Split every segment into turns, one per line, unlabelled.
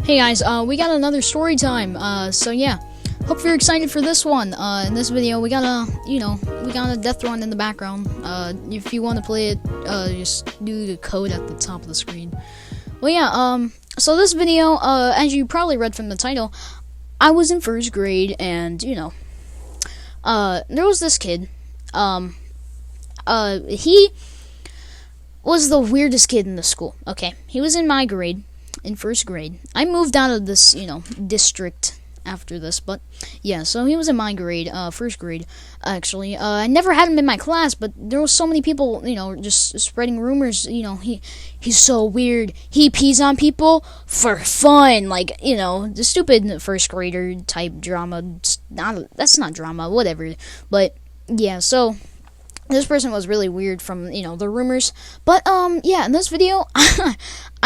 Hey guys, we got another story time. So yeah, hope you're excited for this one. In this video, we got a death run in the background. If you want to play it, just do the code at the top of the screen. Well, yeah. So this video, as you probably read from the title, I was in first grade, and there was this kid. He was the weirdest kid in the school. Okay, he was in my grade. In first grade. I moved out of this, district after this, but yeah, so he was in my grade, first grade, actually. I never had him in my class, but there was so many people, just spreading rumors, he's so weird. He pees on people for fun, the stupid first grader type drama. That's not drama, whatever. But yeah, so this person was really weird from, the rumors. But, yeah, in this video,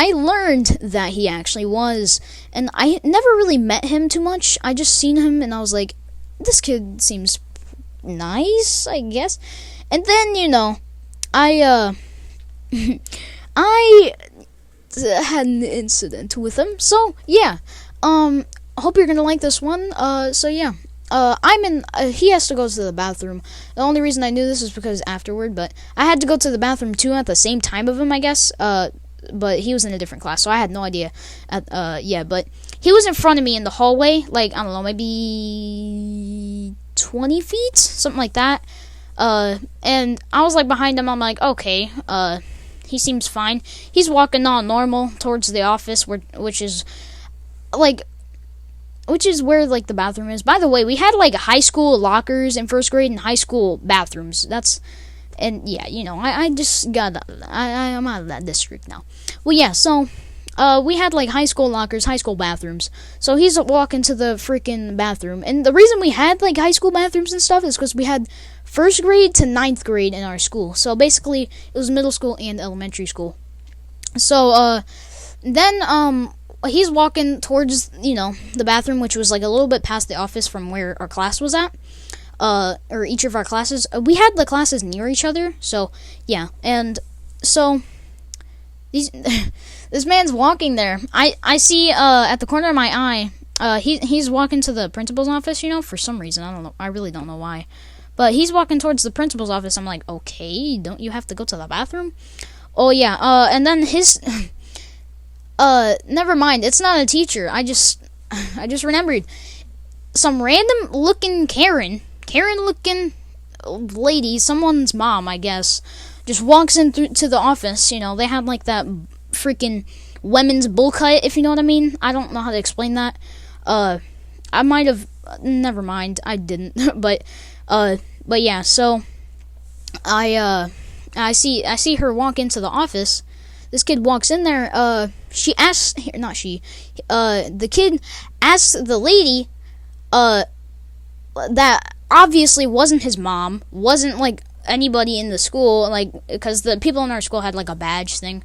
I learned that he actually was. And I never really met him too much. I just seen him, and I was like, this kid seems nice, I guess. And then, I had an incident with him. So, yeah. Hope you're gonna like this one. So, yeah. He has to go to the bathroom. The only reason I knew this is because afterward, but I had to go to the bathroom too at the same time of him, I guess. But he was in a different class, so I had no idea. Yeah, but he was in front of me in the hallway, I don't know, maybe 20 feet, something like that. And I was behind him. I'm like, okay, he seems fine. He's walking all normal towards the office, which is where the bathroom is. By the way, we had high school lockers in first grade and high school bathrooms. I'm out of that district now. Well, yeah, so we had high school lockers, high school bathrooms. So he's walking to the freaking bathroom, and the reason we had high school bathrooms and stuff is because we had first grade to 9th grade in our school. So basically, it was middle school and elementary school. So then he's walking towards, the bathroom, which was a little bit past the office from where our class was at, or each of our classes. We had the classes near each other, so, yeah, and so, this man's walking there. I see, at the corner of my eye, he's walking to the principal's office, for some reason. I don't know, I really don't know why, but he's walking towards the principal's office. I'm like, okay, don't you have to go to the bathroom? Oh, yeah, and then never mind. It's not a teacher. I just remembered. Some random looking Karen looking lady, someone's mom, I guess, just walks in to the office. They had that freaking women's bowl cut, if you know what I mean. I don't know how to explain that. I might have. Never mind. I didn't. but yeah. So I see her walk into the office. This kid walks in there. The kid asks the lady, that obviously wasn't his mom, wasn't anybody in the school, because the people in our school had a badge thing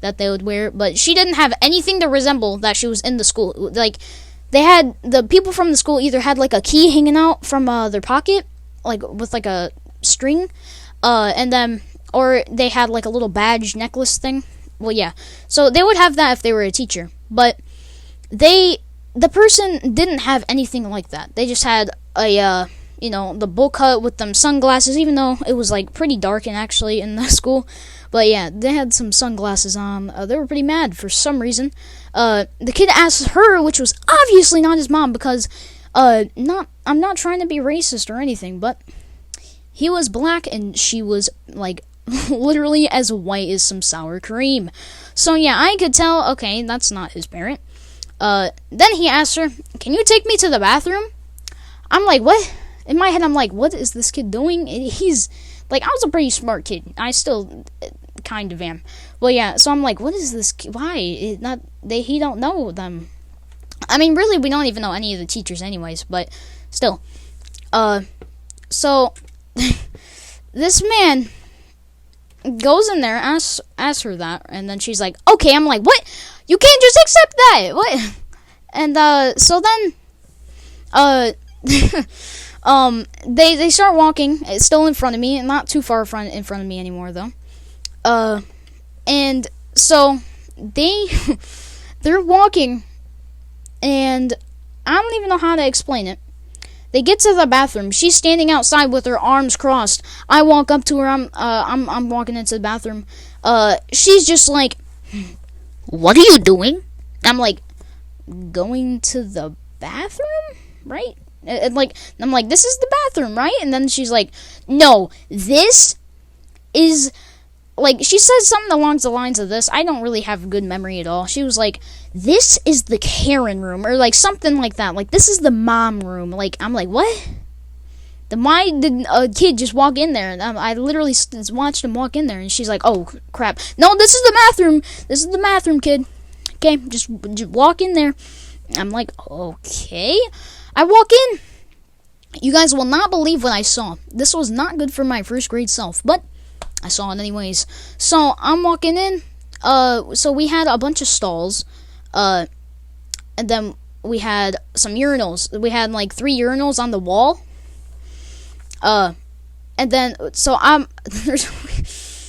that they would wear, but she didn't have anything to resemble that she was in the school. They had, the people from the school either had a key hanging out from their pocket, with a string, and then, or they had a little badge necklace thing. Well, yeah. So they would have that if they were a teacher. But the person didn't have anything like that. They just had a, the bowl cut with them sunglasses, even though it was, pretty dark and actually in the school. But, yeah, they had some sunglasses on. They were pretty mad for some reason. The kid asked her, which was obviously not his mom, because, I'm not trying to be racist or anything, but he was black and she was, literally as white as some sour cream. So yeah, I could tell, okay, that's not his parent. Then he asked her, can you take me to the bathroom? I'm like, what? In my head, I'm like, what is this kid doing? He's, I was a pretty smart kid. I still kind of am. Well, yeah, so I'm like, what is this kid? Why? He don't know them. I mean, really, we don't even know any of the teachers anyways, but still. So, this man goes in there, asks her that, and then she's like, okay. I'm like, what? You can't just accept that. What? And so then they start walking. It's still in front of me, and not too far in front of me anymore though. And so they're walking and I don't even know how to explain it. They get to the bathroom. She's standing outside with her arms crossed. I walk up to her. I'm walking into the bathroom. She's just like, "What are you doing?" I'm like, "Going to the bathroom, right?" And like, I'm like, "This is the bathroom, right?" And then she's like, "No, this is." Like, she says something along the lines of this. I don't really have good memory at all. She was like, "This is the Karen room," or like something like that. Like, "This is the mom room." Like, I'm like, what? Then why did a kid just walk in there? And I literally watched him walk in there, and she's like, "Oh, crap. No, this is the bathroom. This is the bathroom, kid. Okay, just walk in there." I'm like, okay. I walk in. You guys will not believe what I saw. This was not good for my first grade self, but I saw it anyways. So I'm walking in. So we had a bunch of stalls. And then we had some urinals. We had like 3 urinals on the wall. And then so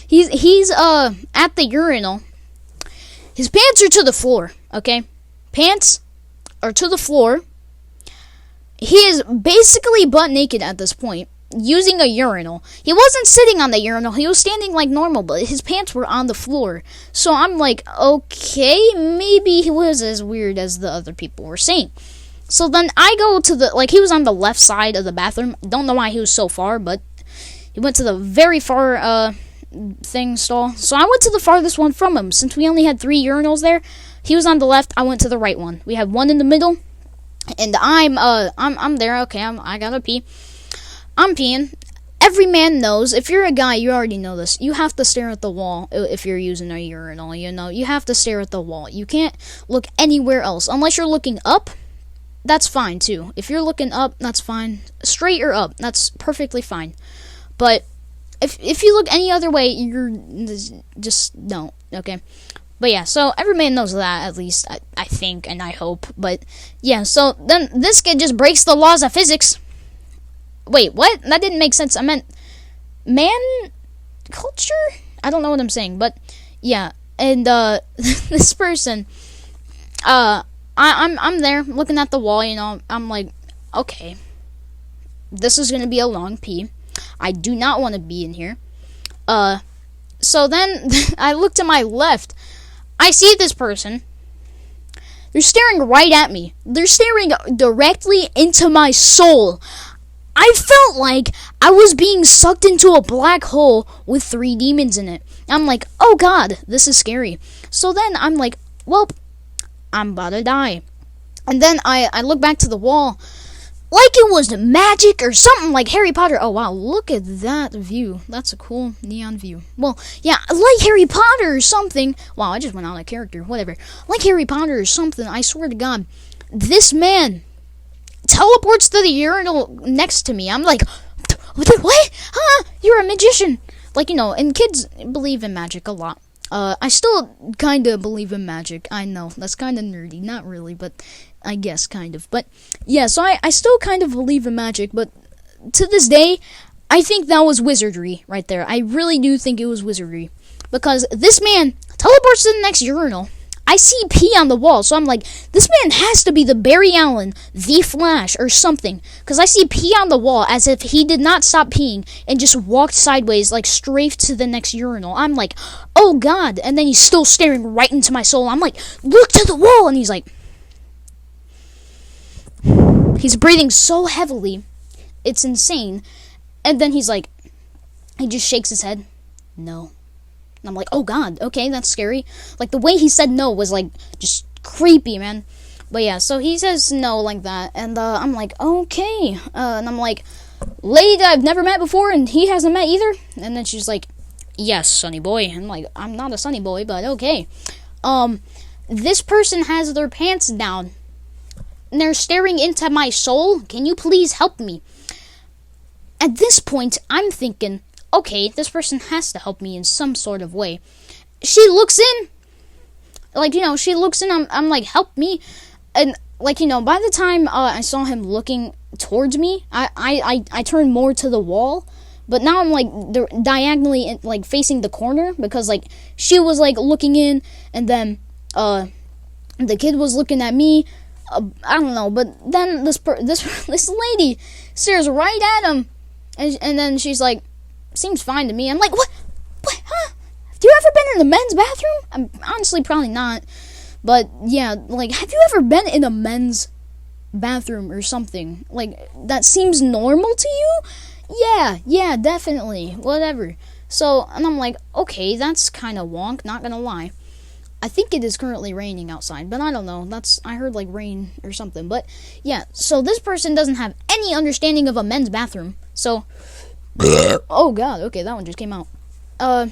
he's at the urinal. His pants are to the floor. Okay, pants are to the floor. He is basically butt naked at this point, using a urinal. He wasn't sitting on the urinal. He was standing like normal, but his pants were on the floor. So I'm like, okay, maybe he was as weird as the other people were saying. So then I go to the, like, he was on the left side of the bathroom. Don't know why he was so far, but he went to the very far stall. So I went to the farthest one from him. Since we only had 3 urinals there, he was on the left. I went to the right one. We had one in the middle, and I'm there. Okay, I gotta pee. I'm peeing. Every man knows, if you're a guy, you already know this. You have to stare at the wall if you're using a urinal, you know. You have to stare at the wall. You can't look anywhere else. Unless you're looking up, that's fine, too. If you're looking up, that's fine. Straight or up, that's perfectly fine. But if you look any other way, you're just don't, okay? But yeah, so every man knows that, at least, I think, and I hope. But yeah, so then this kid just breaks the laws of physics. Wait, what? That didn't make sense. I meant man culture? I don't know what I'm saying, but yeah. And this person, I'm there looking at the wall, you know. I'm like, okay, this is gonna be a long pee. I do not want to be in here. So then I look to my left. I see this person. They're staring right at me. They're staring directly into my soul. I felt like I was being sucked into a black hole with 3 demons in it. I'm like, oh god, this is scary. So then I'm like, well, I'm about to die. And then I look back to the wall like it was magic or something, like Harry Potter. Oh wow, look at that view. That's a cool neon view. Well, yeah, like Harry Potter or something. Wow, I just went out of character. Whatever. Like Harry Potter or something, I swear to God. This man teleports to the urinal next to me. I'm like, what? Huh? You're a magician. Like, you know, and kids believe in magic a lot. I still kind of believe in magic. I know, that's kind of nerdy. Not really, but I guess kind of. But yeah, so I still kind of believe in magic, but to this day, I think that was wizardry right there. I really do think it was wizardry. Because this man teleports to the next urinal. I see pee on the wall, so I'm like, this man has to be the Barry Allen, the Flash, or something. Because I see pee on the wall as if he did not stop peeing and just walked sideways, like, straight to the next urinal. I'm like, oh god. And then he's still staring right into my soul. I'm like, look to the wall. And he's like, he's breathing so heavily, it's insane. And then he's like, he just shakes his head. No. And I'm like, oh god, okay, that's scary. Like, the way he said no was, like, just creepy, man. But yeah, so he says no like that, and I'm like, okay. And I'm like, lady that I've never met before, and he hasn't met either? And then she's like, yes, sonny boy. And I'm like, I'm not a sonny boy, but okay. This person has their pants down, and they're staring into my soul. Can you please help me? At this point, I'm thinking, okay, this person has to help me in some sort of way. She looks in. Like, you know, she looks in. I'm like, help me. And, like, you know, by the time I saw him looking towards me, I turned more to the wall. But now I'm, like, diagonally, like, facing the corner. Because, like, she was, like, looking in. And then the kid was looking at me. I don't know, but then this lady stares right at him, and then she's like, seems fine to me. I'm like, what, huh? Have you ever been in the men's bathroom? I'm honestly probably not, but yeah, like, have you ever been in a men's bathroom or something? Like, that seems normal to you? Yeah, definitely, whatever. So, and I'm like, okay, that's kind of wonk, not gonna lie. I think it is currently raining outside, but I don't know. I heard like rain or something. But yeah, so this person doesn't have any understanding of a men's bathroom. So, oh god, okay, that one just came out.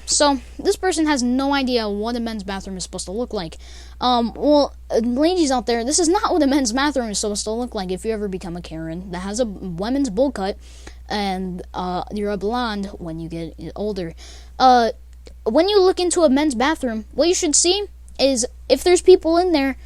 So this person has no idea what a men's bathroom is supposed to look like. Well, ladies out there, this is not what a men's bathroom is supposed to look like. If you ever become a Karen that has a women's bowl cut, and you're a blonde when you get older, when you look into a men's bathroom, what you should see is, if there's people in there,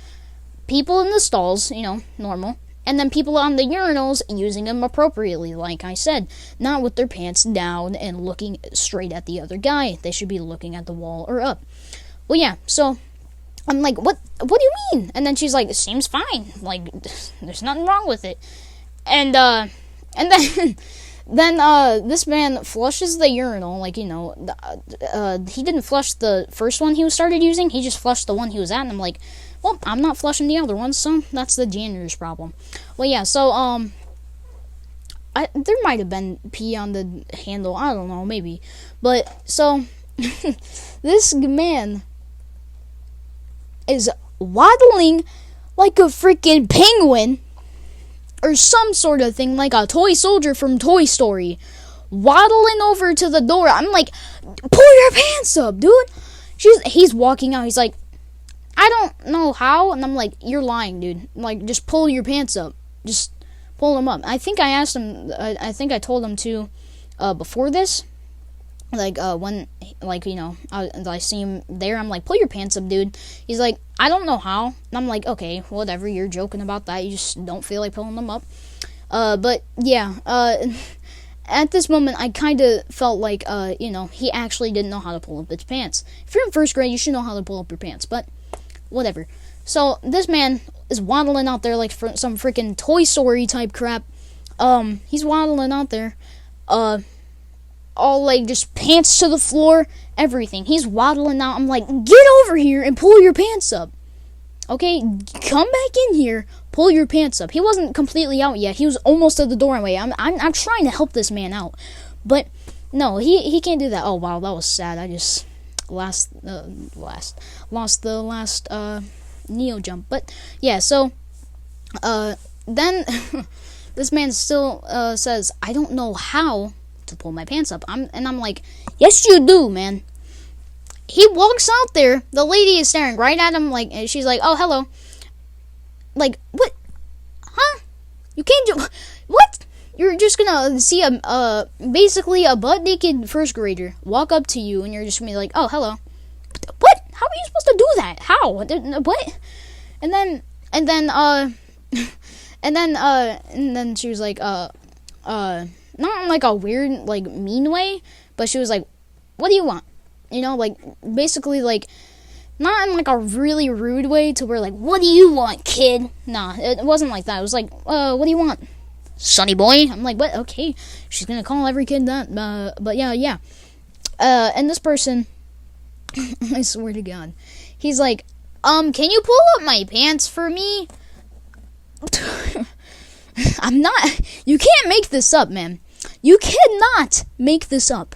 people in the stalls, normal, and then people on the urinals using them appropriately, like I said, not with their pants down and looking straight at the other guy. They should be looking at the wall or up. Well, yeah, so I'm like, what do you mean? And then she's like, it seems fine, like, there's nothing wrong with it. And then then this man flushes the urinal, like, he didn't flush the first one he started using, he just flushed the one he was at, and I'm like, well, I'm not flushing the other one, so that's the janitor's problem. Well, yeah, so, there might have been pee on the handle, I don't know, maybe, but, so, this man is waddling like a freaking penguin, or some sort of thing, like a toy soldier from Toy Story, waddling over to the door. I'm like, pull your pants up, dude. He's walking out. He's like, I don't know how. And I'm like, you're lying, dude. Like, just pull your pants up. Just pull them up. I think I asked him, I think I told him to, before this. Like, when, like, I see him there, I'm like, pull your pants up, dude. He's like, I don't know how. And I'm like, okay, whatever, you're joking about that, you just don't feel like pulling them up. But, yeah, at this moment, I kind of felt like, he actually didn't know how to pull up his pants. If you're in first grade, you should know how to pull up your pants, but, whatever. So, this man is waddling out there like some freaking Toy Story type crap. He's waddling out there, all like just pants to the floor, everything. He's waddling out. I'm like, get over here and pull your pants up. Okay, come back in here, pull your pants up. He wasn't completely out yet. He was almost at the doorway. I'm trying to help this man out, but no, he can't do that. Oh wow, that was sad. I just lost the last Neo jump. But yeah, so then this man still says, I don't know how to pull my pants up. I'm like, yes you do, man. He walks out there, the lady is staring right at him, like, and she's like, oh, hello. Like, what? Huh? You can't do, what? You're just gonna see basically a butt naked first grader walk up to you, and you're just gonna be like, oh, hello. What? How are you supposed to do that? How? What? And then she was like, not in like a weird, like, mean way, but she was like, what do you want? Like, basically, like, not in like a really rude way to where, like, what do you want, kid? Nah, it wasn't like that. It was like, what do you want, sonny boy? I'm like, what? Okay, she's gonna call every kid that, but yeah. And this person, I swear to God, he's like, can you pull up my pants for me? I'm not, you can't make this up, man. You cannot make this up.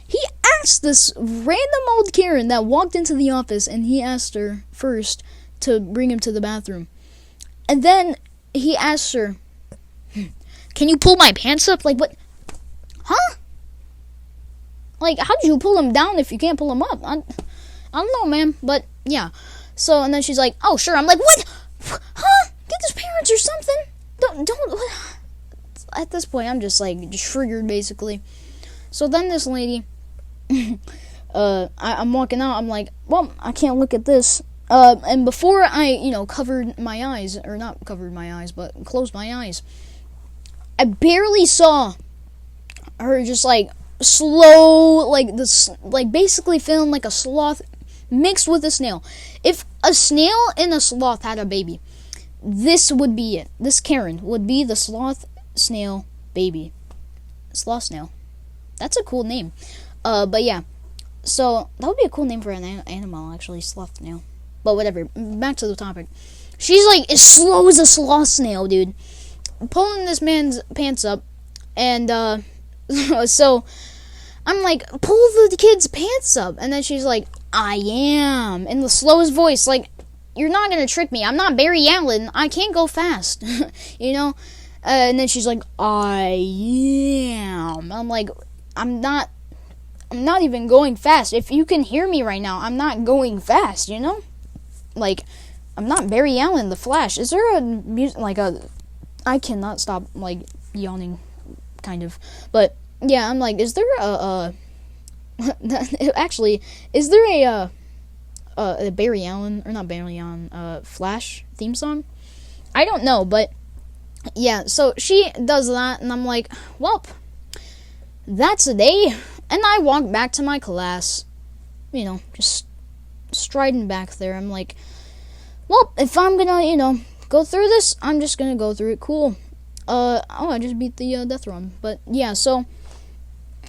He asked this random old Karen that walked into the office, and he asked her first to bring him to the bathroom. And then he asked her, can you pull my pants up? Like, what? Huh? Like, how did you pull them down if you can't pull them up? I don't know, man. But, yeah. So, and then she's like, oh, sure. I'm like, what? Huh? Get his parents or something? Don't, what? At this point, I'm just, like, triggered, basically. So then this lady, I'm walking out, I'm like, well, I can't look at this. And before I, covered my eyes, or not covered my eyes, but closed my eyes, I barely saw her just, like, slow, like, this, like, basically feeling like a sloth mixed with a snail. If a snail and a sloth had a baby, this would be it. This Karen would be the sloth snail baby. Sloth snail. That's a cool name. But yeah. So, that would be a cool name for an animal, actually, sloth snail. But whatever, back to the topic. She's like as slow as a sloth snail, dude. Pulling this man's pants up, and so I'm like, pull the kid's pants up, and then she's like, I am, in the slowest voice, like, you're not gonna trick me. I'm not Barry Allen. I can't go fast, you know. And then she's like, I am. I'm like, I'm not even going fast. If you can hear me right now, I'm not going fast, you know? Like, I'm not Barry Allen, the Flash. Is there a music, like a... I cannot stop, like, yawning, kind of. But, yeah, I'm like, is there actually, is there a Barry Allen, or not Barry Allen, Flash theme song? I don't know, but, yeah, so she does that, and I'm like, welp, that's a day. And I walk back to my class, you know, just striding back there. I'm like, well, if I'm gonna, you know, go through this, I'm just gonna go through it. Cool. I just beat the death run. But yeah, so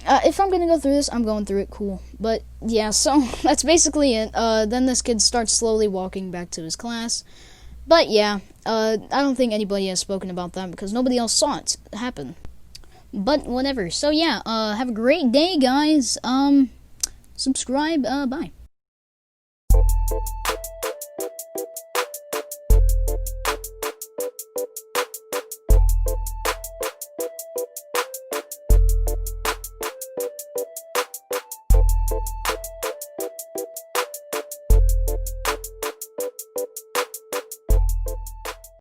if I'm gonna go through this, I'm going through it. Cool. But yeah, so that's basically it. Then this kid starts slowly walking back to his class. But yeah, I don't think anybody has spoken about that because nobody else saw it happen. But whatever. So yeah, have a great day, guys. Subscribe. Bye.